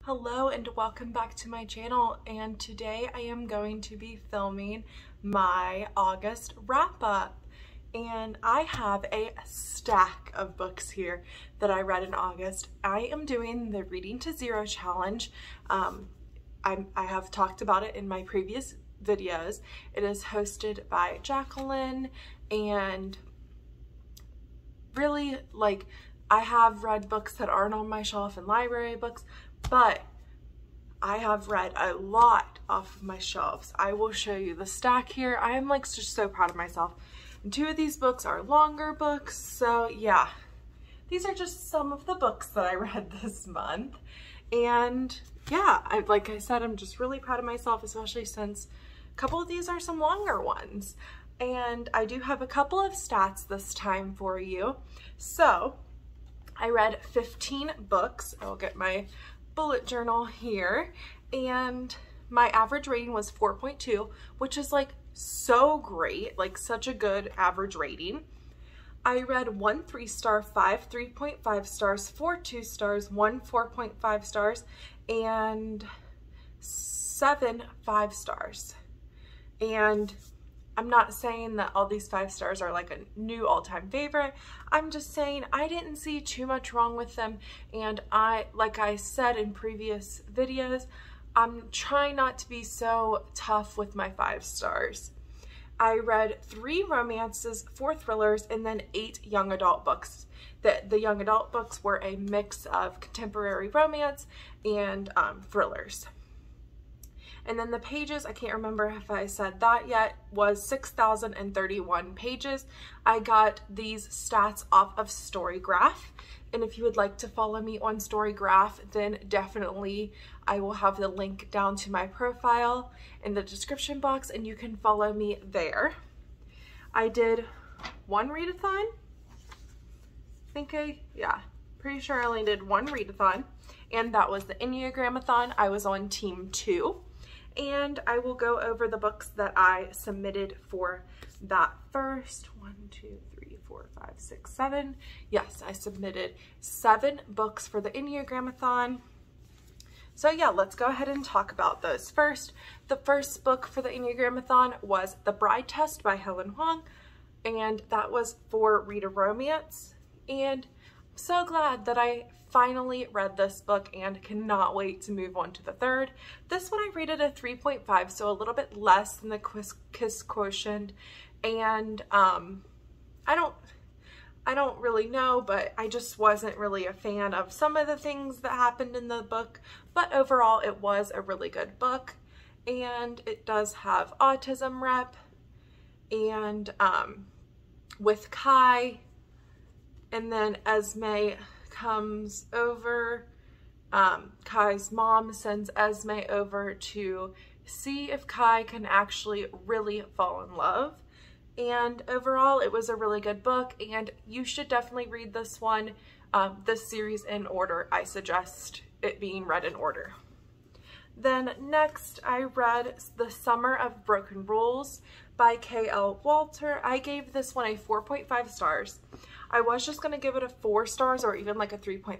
Hello and welcome back to my channel, and today I am going to be filming my August wrap up, and I have a stack of books here that I read in August. I am doing the Reading to Zero challenge. I have talked about it in my previous videos. It is hosted by Jacqueline, and really, like, I have read books that aren't on my shelf and library books, but I have read a lot off of my shelves. I will show you the stack here. I am like just so proud of myself. And two of these books are longer books, so yeah. These are just some of the books that I read this month. And yeah, like I said, I'm just really proud of myself, especially since a couple of these are some longer ones. And I do have a couple of stats this time for you. So I read 15 books. I will get my bullet journal here, and my average rating was 4.2, which is like so great, like such a good average rating. I read 1 3-star, 5 3.5 stars, 4 2-stars, 1 4.5 stars, and 7 5 stars. And I'm not saying that all these 5 stars are like a new all-time favorite. I'm just saying I didn't see too much wrong with them. And like I said in previous videos, I'm trying not to be so tough with my 5 stars. I read 3 romances, 4 thrillers, and then 8 young adult books. The young adult books were a mix of contemporary romance and thrillers. And then the pages, I can't remember if I said that yet, was 6,031 pages. I got these stats off of Storygraph. And if you would like to follow me on Storygraph, then definitely I will have the link down to my profile in the description box, and you can follow me there. I did 1 readathon. Pretty sure I only did 1 readathon, and that was the Enneagramathon. I was on team 2. And I will go over the books that I submitted for that first. 1, 2, 3, 4, 5, 6, 7. Yes, I submitted 7 books for the Enneagramathon. So yeah, let's go ahead and talk about those first. The first book for the Enneagramathon was The Bride Test by Helen Huang, and that was for Read a Romance. And I'm so glad that I finally read this book and cannot wait to move on to the third. This one I rated a 3.5, so a little bit less than the Kiss Quotient. And I don't really know, but I just wasn't really a fan of some of the things that happened in the book. But overall, it was a really good book, and it does have autism rep, and with Kai, and then Esme comes over. Kai's mom sends Esme over to see if Kai can actually really fall in love. And overall, it was a really good book, and you should definitely read this one, this series in order. I suggest it being read in order. Then next, I read The Summer of Broken Rules by K.L. Walter. I gave this one a 4.5 stars. I was just going to give it a 4 stars or even like a 3.5.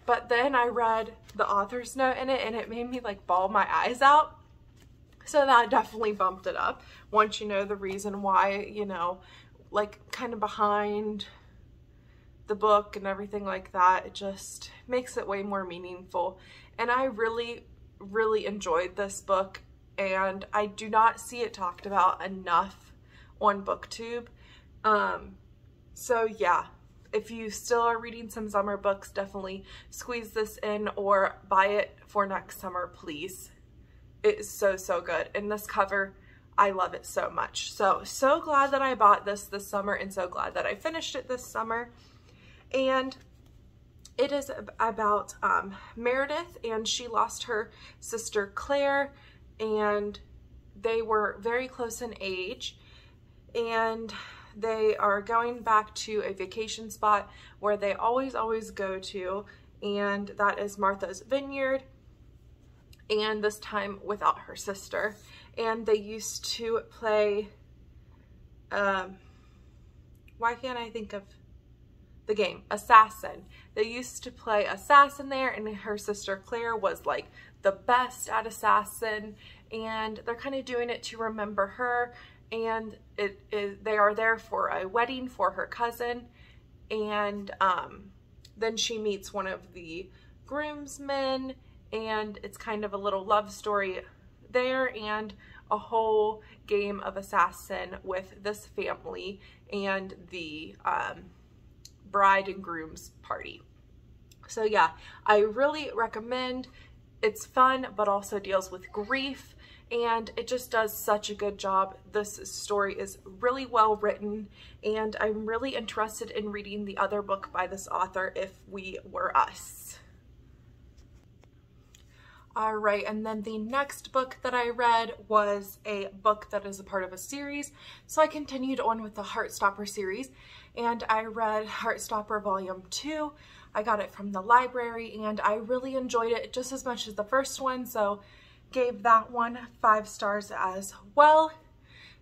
But then I read the author's note in it, and it made me like bawl my eyes out. So that definitely bumped it up. Once you know the reason why, you know, like kind of behind the book and everything like that, it just makes it way more meaningful. And I really, really enjoyed this book, and I do not see it talked about enough on BookTube. So yeah, if you still are reading some summer books, definitely squeeze this in or buy it for next summer, please. It is so, so good. And this cover, I love it so much. So glad that I bought this summer, and so glad that I finished it this summer. And it is about Meredith, and she lost her sister Claire, and they were very close in age, and they are going back to a vacation spot where they always go to, and that is Martha's Vineyard, and this time without her sister. And they used to play, why can't I think of the game Assassin. They used to play Assassin there, and her sister Claire was like the best at Assassin, and they're kind of doing it to remember her. And they are there for a wedding for her cousin, and then she meets one of the groomsmen, and it's kind of a little love story there, and a whole game of Assassin with this family and the bride and groom's party. So yeah, I really recommend. It's fun, but also deals with grief, and it just does such a good job. This story is really well written, and I'm really interested in reading the other book by this author, If We Were Us. All right, and then the next book that I read was a book that is a part of a series. So I continued on with the Heartstopper series, and I read Heartstopper Volume 2. I got it from the library, and I really enjoyed it just as much as the first one, so gave that one 5 stars as well.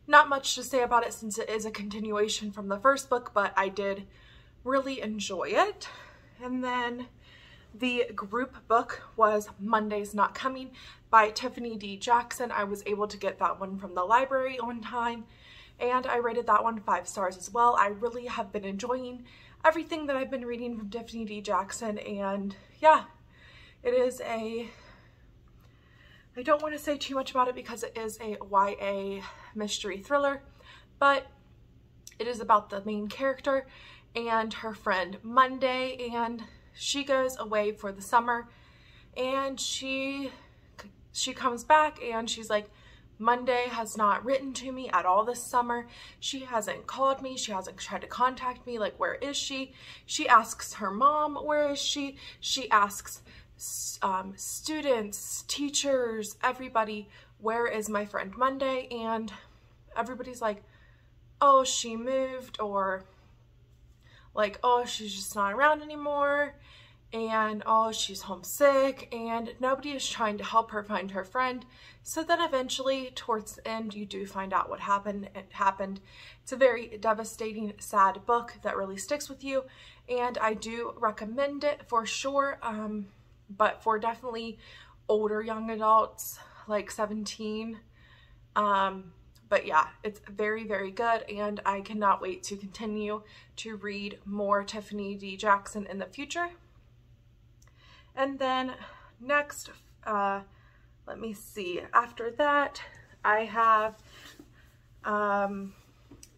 Not much to say about it since it is a continuation from the first book, but I did really enjoy it. And then the group book was Monday's Not Coming by Tiffany D. Jackson. I was able to get that one from the library on time, and I rated that one 5 stars as well. I really have been enjoying everything that I've been reading from Tiffany D. Jackson, and yeah, it is I don't want to say too much about it because it is a YA mystery thriller, but it is about the main character and her friend Monday, and she goes away for the summer, and she comes back, and she's like, Monday has not written to me at all this summer. She hasn't called me. She hasn't tried to contact me. Like, where is she? She asks her mom, where is she? She asks students, teachers, everybody, where is my friend Monday? And everybody's like, oh, she moved, or like, oh, she's just not around anymore, and oh, she's homesick, and nobody is trying to help her find her friend. So then eventually towards the end, you do find out what happened. It happened. It's a very devastating, sad book that really sticks with you, and I do recommend it for sure, but for definitely older young adults, like 17. But yeah, it's very, very good, and I cannot wait to continue to read more Tiffany D. Jackson in the future. And then next, let me see, after that, I have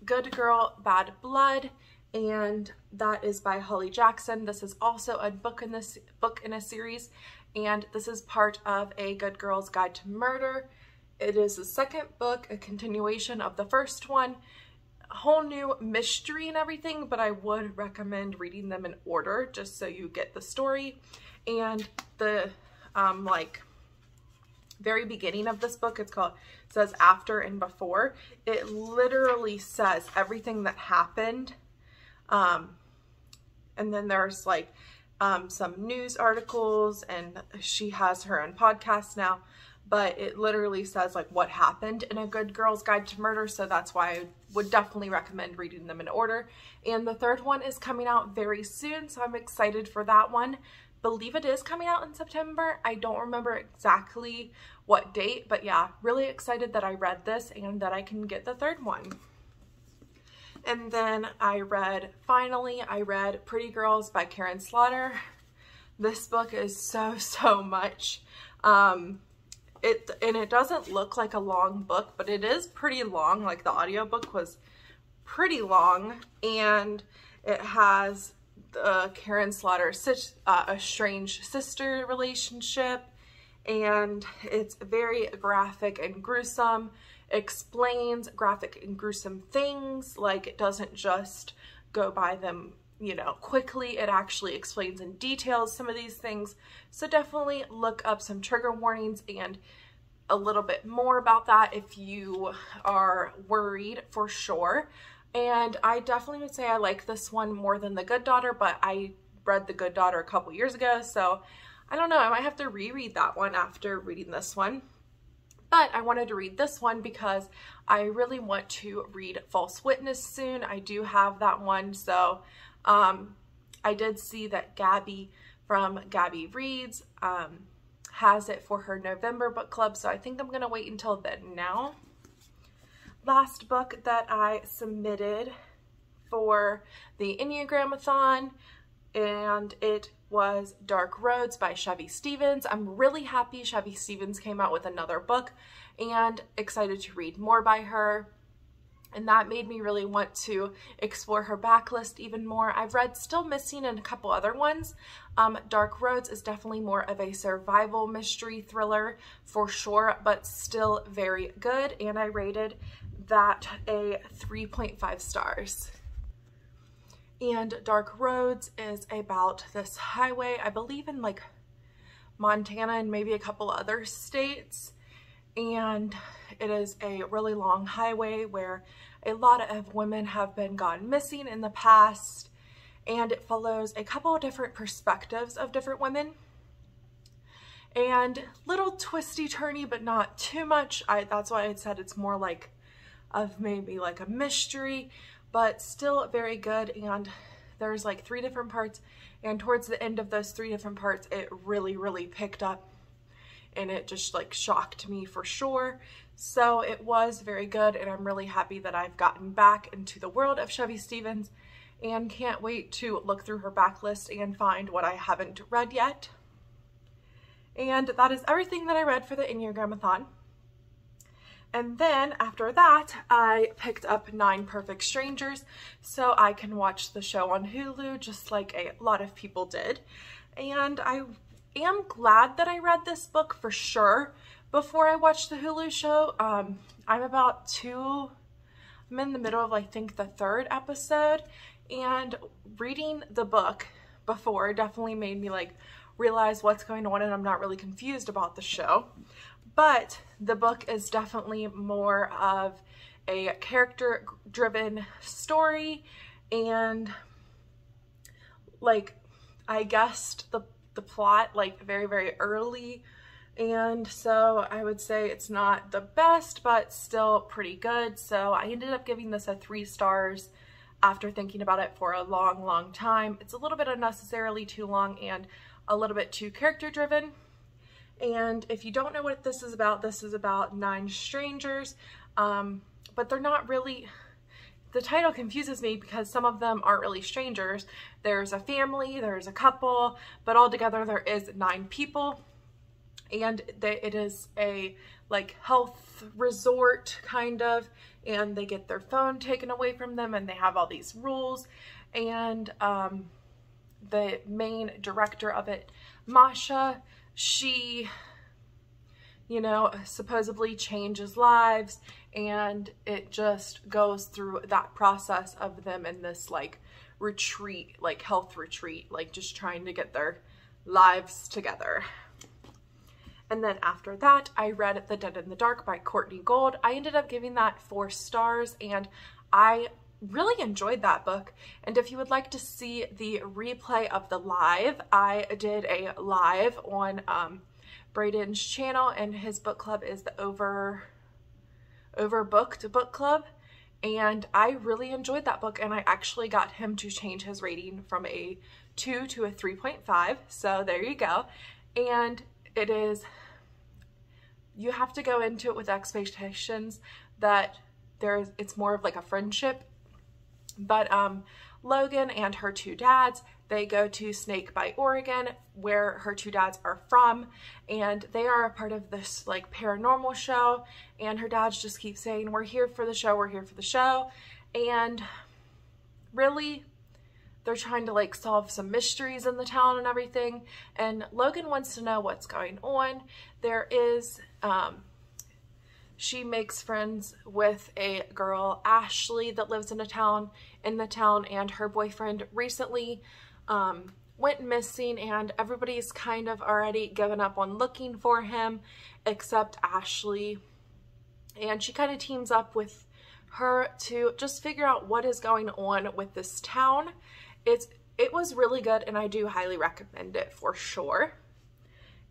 Good Girl, Bad Blood, and that is by Holly Jackson. This is also a book in a series, and this is part of A Good Girl's Guide to Murder. It is the second book, a continuation of the first one, a whole new mystery and everything, but I would recommend reading them in order just so you get the story. And the like very beginning of this book, it says after and before. It literally says everything that happened. And then there's like some news articles, and she has her own podcast now, but it literally says like what happened in A Good Girl's Guide to Murder, so that's why I would definitely recommend reading them in order. And the third one is coming out very soon, so I'm excited for that one. Believe it is coming out in September. I don't remember exactly what date, but yeah, really excited that I read this and that I can get the third one. And then finally I read Pretty Girls by Karen Slaughter. This book is so much. It doesn't look like a long book, but it is pretty long. Like, the audiobook was pretty long, and it has the Karen Slaughter estranged sister relationship, and it's very graphic and gruesome. Explains graphic and gruesome things. Like, it doesn't just go by them, you know, quickly. It actually explains in detail some of these things. So definitely look up some trigger warnings and a little bit more about that if you are worried, for sure. And I definitely would say I like this one more than The Good Daughter, but I read The Good Daughter a couple years ago, so I don't know, I might have to reread that one after reading this one. But I wanted to read this one because I really want to read False Witness soon. I do have that one, so I did see that Gabby from Gabby Reads has it for her November book club, so I think I'm going to wait until then now. Last book that I submitted for the Enneagramathon, and it was Dark Roads by Chevy Stevens. I'm really happy Chevy Stevens came out with another book and excited to read more by her. And that made me really want to explore her backlist even more. I've read Still Missing and a couple other ones. Dark Roads is definitely more of a survival mystery thriller for sure, but still very good. And I rated that a 3.5 stars. And Dark Roads is about this highway, I believe in like Montana and maybe a couple other states. And it is a really long highway where a lot of women have been gone missing in the past, and it follows a couple of different perspectives of different women, and little twisty turny, but not too much. That's why I said it's more like of maybe like a mystery, but still very good. And there's like 3 different parts, and towards the end of those 3 different parts it really picked up, and it just like shocked me for sure. So it was very good, and I'm really happy that I've gotten back into the world of Chevy Stevens, and can't wait to look through her backlist and find what I haven't read yet. And that is everything that I read for the Enneagramathon. And then after that, I picked up 9 Perfect Strangers so I can watch the show on Hulu, just like a lot of people did. And I am glad that I read this book for sure before I watched the Hulu show. I'm in the middle of, I think, the 3rd episode, and reading the book before definitely made me like realize what's going on, and I'm not really confused about the show. But the book is definitely more of a character-driven story, and like I guessed the plot like very early, and so I would say it's not the best, but still pretty good. So I ended up giving this a 3 stars after thinking about it for a long time. It's a little bit unnecessarily too long and a little bit too character-driven. And if you don't know what this is about 9 strangers, but they're not really, the title confuses me because some of them aren't really strangers. There's a family, there's a couple, but altogether there is 9 people. And it is a like health resort kind of, and they get their phone taken away from them, and they have all these rules. And the main director of it, Masha, she, you know, supposedly changes lives, and it just goes through that process of them in this like retreat, like health retreat, like just trying to get their lives together. And then after that, I read The Dead in the Dark by Courtney Gold. I ended up giving that 4 stars, and I really enjoyed that book. And if you would like to see the replay of the live, I did a live on Braden's channel, and his book club is the Overbooked book club. And I really enjoyed that book, and I actually got him to change his rating from a 2 to a 3.5. So there you go. And it is, you have to go into it with expectations that it's more of like a friendship. But Logan and her 2 dads, they go to Snake Bite, Oregon, where her 2 dads are from, and they are a part of this like paranormal show, and her dads just keep saying, we're here for the show, we're here for the show. And really, they're trying to like solve some mysteries in the town and everything, and Logan wants to know what's going on. There is, she makes friends with a girl, Ashley, that lives in the town, and her boyfriend recently went missing, and everybody's kind of already given up on looking for him except Ashley. And she kind of teams up with her to just figure out what is going on with this town. It was really good, and I do highly recommend it for sure.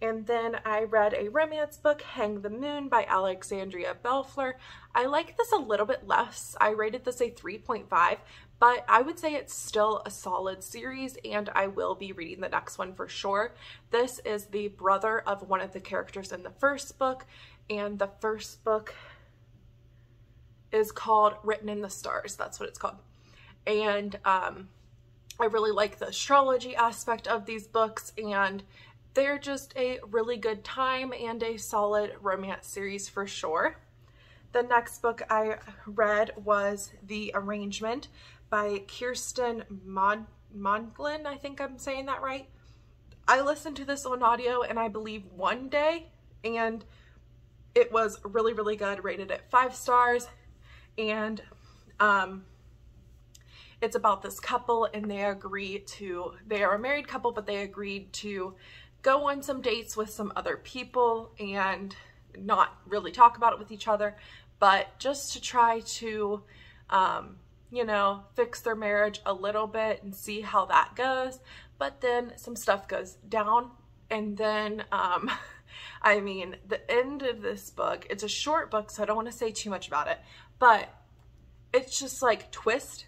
And then I read a romance book, Hang the Moon by Alexandria Belfleur. I like this a little bit less. I rated this a 3.5, but I would say it's still a solid series, and I will be reading the next one for sure. This is the brother of one of the characters in the first book, and the first book is called Written in the Stars. That's what it's called. And I really like the astrology aspect of these books, and they're just a really good time and a solid romance series for sure. The next book I read was The Arrangement by Kirsten Mondlin. I think I'm saying that right. I listened to this on audio, and I believe one day, and it was really, really good. Rated at 5 stars. And it's about this couple, and they are a married couple, but they agreed to go on some dates with some other people and not really talk about it with each other, but just to try to, you know, fix their marriage a little bit and see how that goes. But then some stuff goes down, and then, I mean, the end of this book, it's a short book, so I don't want to say too much about it, but it's just like twist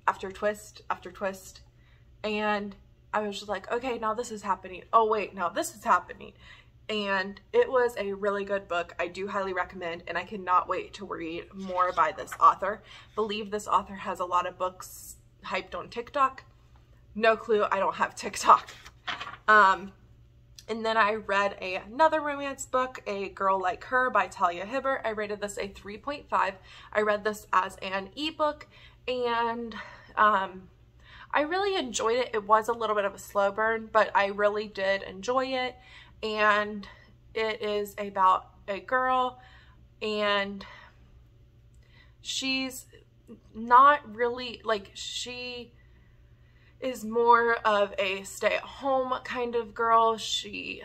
after twist after twist, and I was just like, okay, now this is happening. Oh wait, now this is happening. And it was a really good book. I do highly recommend, and I cannot wait to read more by this author. I believe this author has a lot of books hyped on TikTok. No clue, I don't have TikTok. And then I read another romance book, A Girl Like Her by Talia Hibbert. I rated this a 3.5. I read this as an ebook, and I really enjoyed it. It was a little bit of a slow burn, but I really did enjoy it. And it is about a girl, and she's not really, like, she is more of a stay-at-home kind of girl. She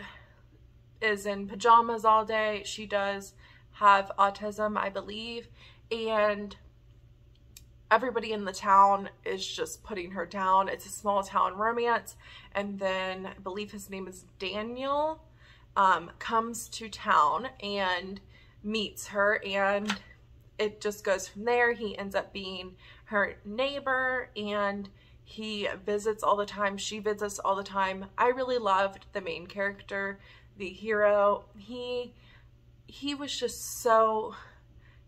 is in pajamas all day. She does have autism, I believe, and everybody in the town is just putting her down. It's a small town romance. And then I believe his name is Daniel, comes to town and meets her, and it just goes from there. He ends up being her neighbor, and he visits all the time. She visits all the time. I really loved the main character, the hero. He was just so,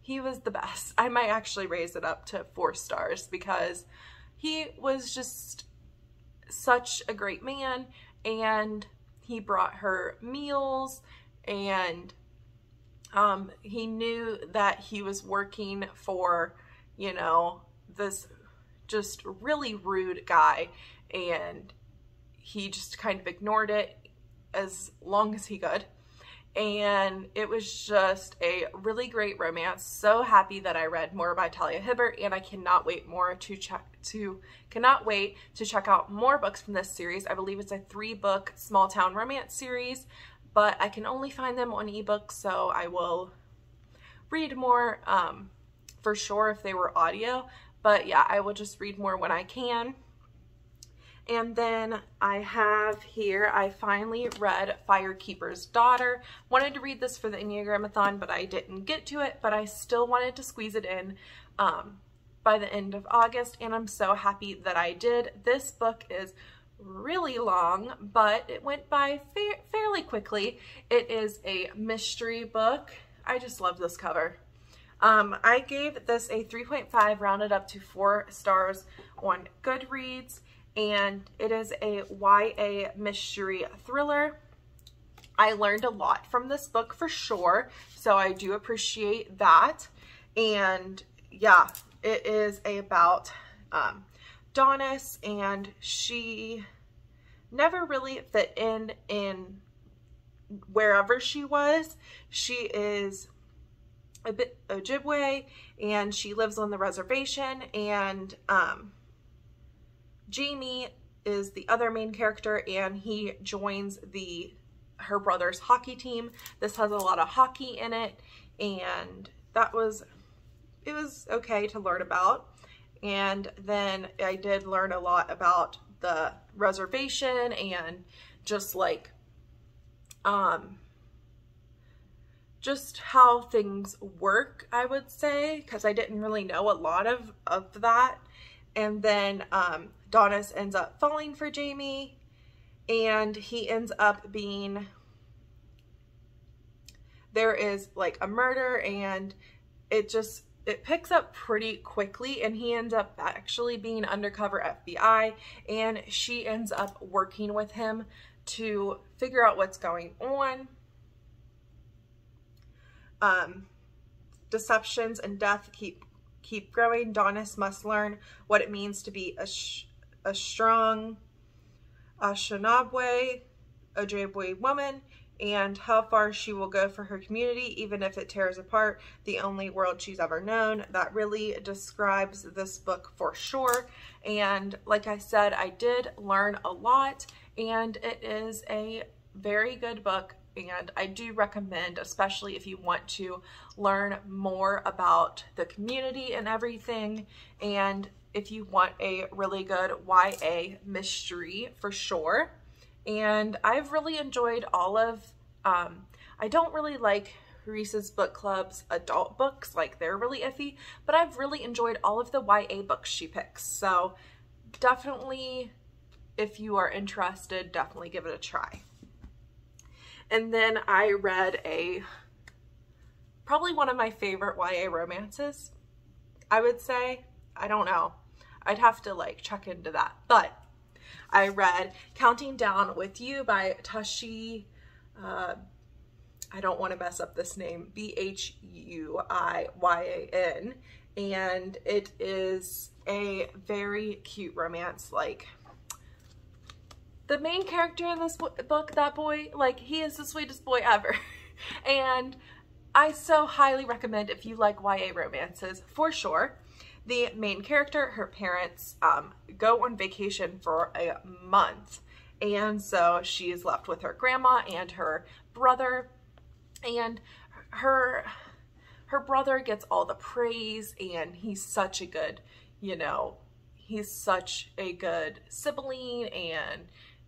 he was the best. I might actually raise it up to 4 stars because he was just such a great man, and he brought her meals, and he knew that he was working for, you know, this just really rude guy, and he just kind of ignored it as long as he could. And it was just a really great romance. So happy that I read more by Talia Hibbert, and I cannot wait to check out more books from this series. I believe it's a 3-book small town romance series, but I can only find them on ebook, so I will read more for sure if they were audio. But yeah, I will just read more when I can. And then I have here, I finally read Firekeepers Daughter. Wanted to read this for the Enneagram-a-thon, but I didn't get to it, but I still wanted to squeeze it in by the end of August, and I'm so happy that I did. This book is really long, but it went by fairly quickly. It is a mystery book. I just love this cover. I gave this a 3.5, rounded up to 4 stars on Goodreads, and it is a YA mystery thriller. I learned a lot from this book for sure, so I do appreciate that. And yeah, it is about Donis, and she never really fit in wherever she was. She is a bit Ojibwe, and she lives on the reservation, and Jamie is the other main character, and he joins her brother's hockey team. This has a lot of hockey in it, and it was okay to learn about. And then I did learn a lot about the reservation, and just like just how things work, I would say, because I didn't really know a lot of that. And then Donis ends up falling for Jamie, and he ends up being, there is like a murder, and it picks up pretty quickly, and he ends up actually being undercover FBI, and she ends up working with him to figure out what's going on. Deceptions and death keep growing. Donis must learn what it means to be a strong Anishinaabe, Ojibwe woman, and how far she will go for her community, even if it tears apart the only world she's ever known. That really describes this book for sure. And like I said, I did learn a lot, and it is a very good book. And I do recommend, especially if you want to learn more about the community and everything, and if you want a really good YA mystery for sure. And I've really enjoyed all of, I don't really like Reese's Book Club's adult books, like they're really iffy, but I've really enjoyed all of the YA books she picks. So definitely, if you are interested, definitely give it a try. And then I read probably one of my favorite YA romances, I would say. I don't know. I'd have to like check into that. But I read Counting Down with You by Tashi, I don't want to mess up this name, Bhuiyan. And it is a very cute romance. Like, the main character in this book, that boy, like, he is the sweetest boy ever. And I so highly recommend, if you like YA romances, for sure. The main character, her parents go on vacation for a month. And so she is left with her grandma and her brother. And her brother gets all the praise, and he's such a good, he's such a good sibling and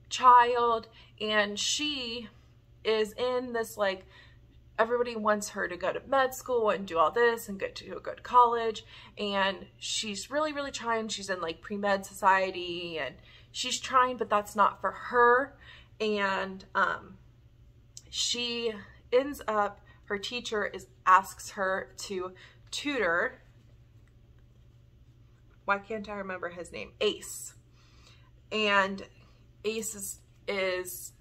child. And she is in this, like, everybody wants her to go to med school and do all this and get to a good college, and she's really, really trying. She's in like pre-med society, and she's trying, but that's not for her. And she ends up, her teacher asks her to tutor, why can't I remember his name? Ace. And Ace is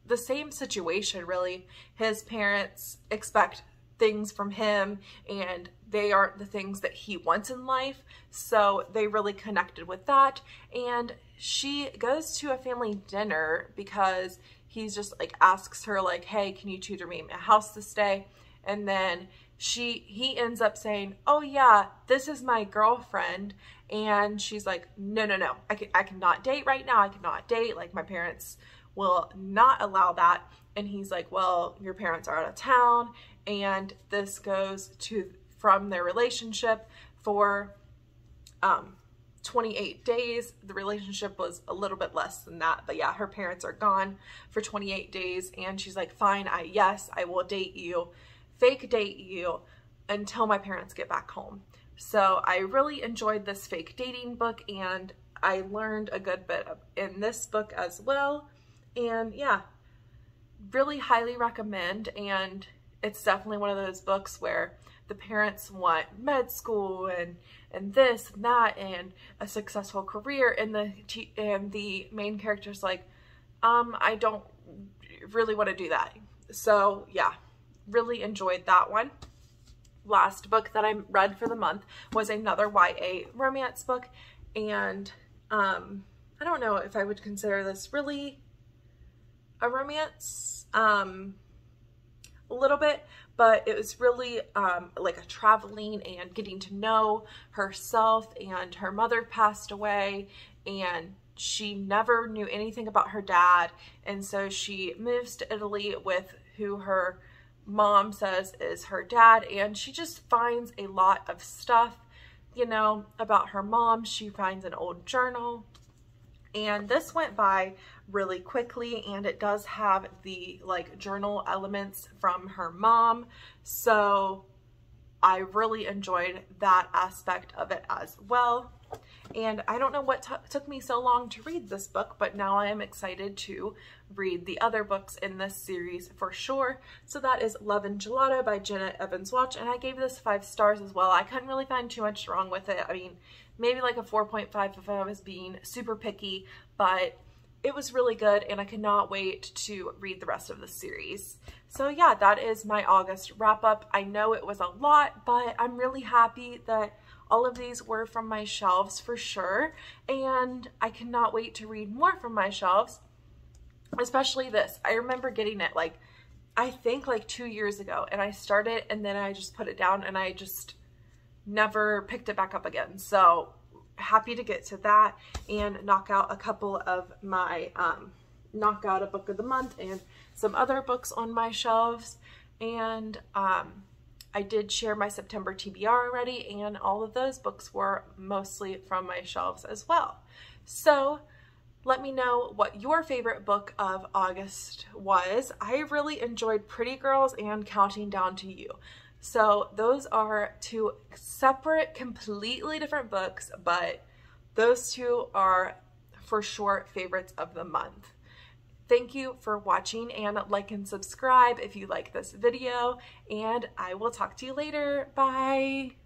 the same situation, really. His parents expect things from him, and they aren't the things that he wants in life, so they really connected with that. And she goes to a family dinner because he's just like asks her like, hey, can you tutor me in my house this day? And then he ends up saying, oh yeah, this is my girlfriend. And she's like, no, I cannot date right now. I cannot date. Like, my parents will not allow that. And he's like, well, your parents are out of town. And this goes from their relationship for 28 days. The relationship was a little bit less than that, but yeah, her parents are gone for 28 days. And she's like, fine, yes, I will date you, fake date you until my parents get back home. So I really enjoyed this fake dating book, and I learned a good bit in this book as well. And yeah, really highly recommend. And it's definitely one of those books where the parents want med school and this and that and a successful career, and the main character's like, I don't really want to do that. So yeah, really enjoyed that one. Last book that I read for the month was another YA romance book, and I don't know if I would consider this really a romance, a little bit, but it was really like a traveling and getting to know herself. And her mother passed away, and she never knew anything about her dad, and so she moves to Italy with who her mom says is her dad, and she just finds a lot of stuff, about her mom. She finds an old journal, And this went by really quickly, and it does have the like journal elements from her mom. So I really enjoyed that aspect of it as well. And I don't know what took me so long to read this book, but now I am excited to read the other books in this series for sure. So that is Love and Gelato by Jenna Evans Walsh, and I gave this 5 stars as well. I couldn't really find too much wrong with it. I mean, maybe like a 4.5 if I was being super picky, but it was really good, and I cannot wait to read the rest of the series. So yeah, that is my August wrap up. I know it was a lot, but I'm really happy that all of these were from my shelves for sure, and I cannot wait to read more from my shelves, especially this. I remember getting it like, I think like 2 years ago, and I started and then I just put it down and I just never picked it back up again. So happy to get to that and knock out a couple of my, knock out a book of the month and some other books on my shelves. And I did share my September TBR already, and all of those books were mostly from my shelves as well. So let me know what your favorite book of August was. I really enjoyed Pretty Girls and Counting Down to You. So those are 2 separate, completely different books, but those 2 are for sure favorites of the month. Thank you for watching, and like and subscribe if you like this video, and I will talk to you later. Bye!